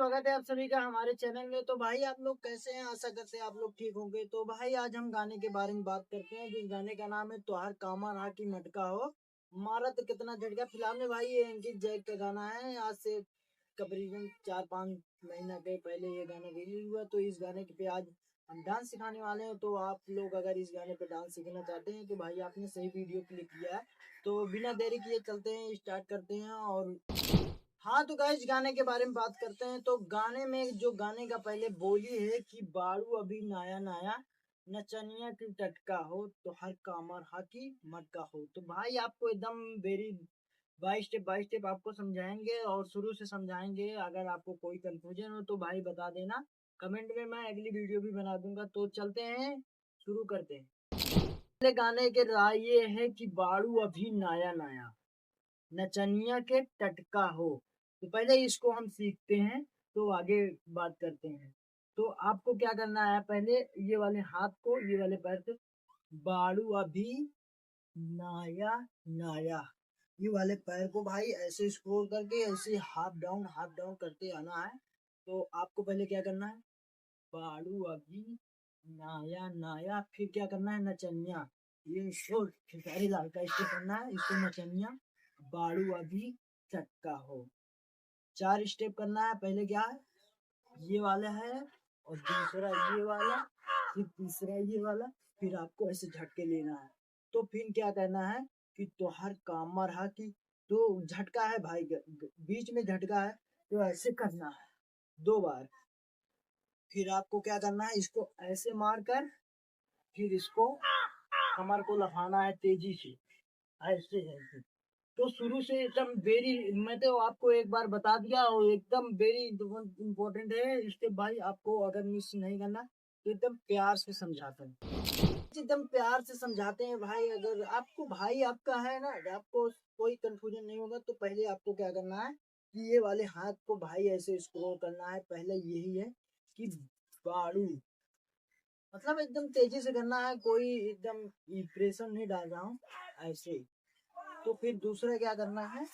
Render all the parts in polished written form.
स्वागत है आप सभी का हमारे चैनल में। तो भाई आप लोग कैसे हैं? आशा करते हैं आप लोग ठीक होंगे। तो भाई आज हम गाने के बारे में बात करते हैं, जिस गाने का नाम है तोहार कामा रहा की मटका हो मारा तो कितना झटका। फिलहाल में भाई ये अंकित जैक का गाना है। आज से करीबन 4-5 महीना के पहले ये गाना रिलीज हुआ। तो इस गाने पे आज हम डांस सिखाने वाले हैं। तो आप लोग अगर इस गाने पे डांस सीखना चाहते हैं तो भाई आपने सही वीडियो क्लिक किया है। तो बिना देरी किए चलते हैं, स्टार्ट करते हैं। और हाँ तो गाइस गाने के बारे में बात करते हैं। तो गाने में जो गाने का पहले बोली है कि बाड़ू अभी नया नया नचनिया की टटका हो तो हर कामर हाकी मटका हो। तो भाई आपको एकदम वेरी बाई स्टेप आपको समझाएंगे और शुरू से समझाएंगे। अगर आपको कोई कंफ्यूजन हो तो भाई बता देना कमेंट में, मैं अगली वीडियो भी बना दूंगा। तो चलते हैं, शुरू करते हैं। पहले गाने के राय ये है कि बाड़ू अभी नया नया नचनिया के टटका हो। तो पहले इसको हम सीखते हैं, तो आगे बात करते हैं। तो आपको क्या करना है, पहले ये वाले हाथ को ये वाले पैर से बाड़ू अभी नाया नाया, ये वाले पैर को भाई ऐसे स्क्रॉल करके ऐसे हाफ डाउन करते आना है। तो आपको पहले क्या करना है, बाड़ू अभी नाया नाया, फिर क्या करना है नचनिया, ये शोर खिसारी लाल का इसको करना है, इसको नचनिया बाड़ू अभी चटका हो। 4 स्टेप करना है। पहले क्या है, ये वाला है, और दूसरा ये वाला, फिर तीसरा ये वाला, फिर आपको ऐसे झटके लेना है। तो फिर क्या करना है कि तो हर काम रहा कि तो झटका है भाई, बीच में झटका है, तो ऐसे करना है 2 बार। फिर आपको क्या करना है, इसको ऐसे मार कर फिर इसको कमर को लफाना है तेजी से, ऐसे ऐसे। तो शुरू से एकदम वेरी, मैं तो आपको एक बार बता दिया और एकदम वेरी इम्पोर्टेंट है स्टेप भाई, आपको अगर मिस नहीं करना तो एकदम प्यार से समझाते हैं, एकदम प्यार से समझाते हैं भाई। अगर आपको भाई आपका है ना, आपको कोई कंफ्यूजन नहीं होगा तो पहले आपको क्या करना है कि ये वाले हाथ को भाई ऐसे स्क्रॉल करना है। पहले यही है कि बाड़ू, मतलब एकदम तेजी से करना है, कोई एकदम प्रेशर नहीं डाल रहा हूँ, ऐसे ही। तो फिर दूसरा क्या करना है,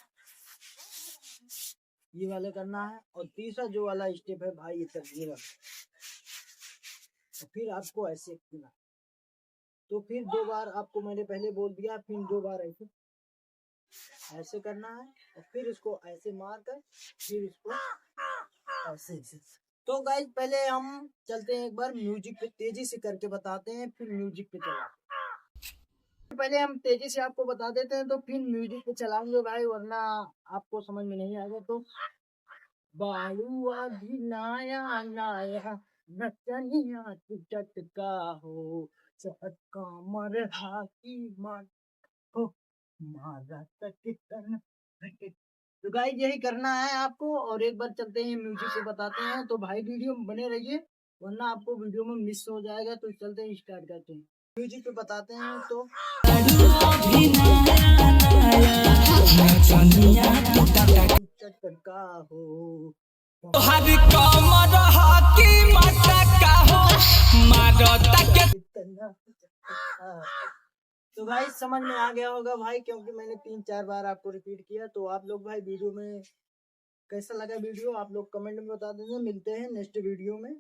ये वाले करना है, और तीसरा जो वाला स्टेप है भाई ये ये वाला, तो फिर आपको ऐसे करना। तो फिर 2 बार आपको मैंने पहले बोल दिया, फिर 2 बार ऐसे ऐसे करना है, और फिर इसको ऐसे मार कर फिर इसको ऐसे ऐसे। तो गाइस पहले हम चलते हैं, एक बार म्यूजिक पे तेजी से करके बताते हैं, फिर म्यूजिक पे चलाते हैं। पहले हम तेजी से आपको बता देते हैं, तो फिर म्यूजिक पे चलाएंगे भाई, वरना आपको समझ में नहीं आएगा। तो बाड़ू अभी नया नया नचनिया टटका हो चटका मर हाकी मार हो मारा टटकन। तो गाइस यही करना है आपको, और एक बार चलते हैं म्यूजिक से बताते हैं। तो भाई वीडियो में बने रहिए, वरना आपको वीडियो में मिस हो जाएगा। तो चलते हैं, स्टार्ट करते हैं, म्यूजिक पे बताते हैं। तो टटका हो हर कमर हाकी मटका हो मारता के। तो भाई समझ में आ गया होगा भाई, क्योंकि मैंने 3-4 बार आपको रिपीट किया। तो आप लोग भाई वीडियो में कैसा लगा वीडियो, आप लोग कमेंट में बता देना। मिलते हैं नेक्स्ट वीडियो में।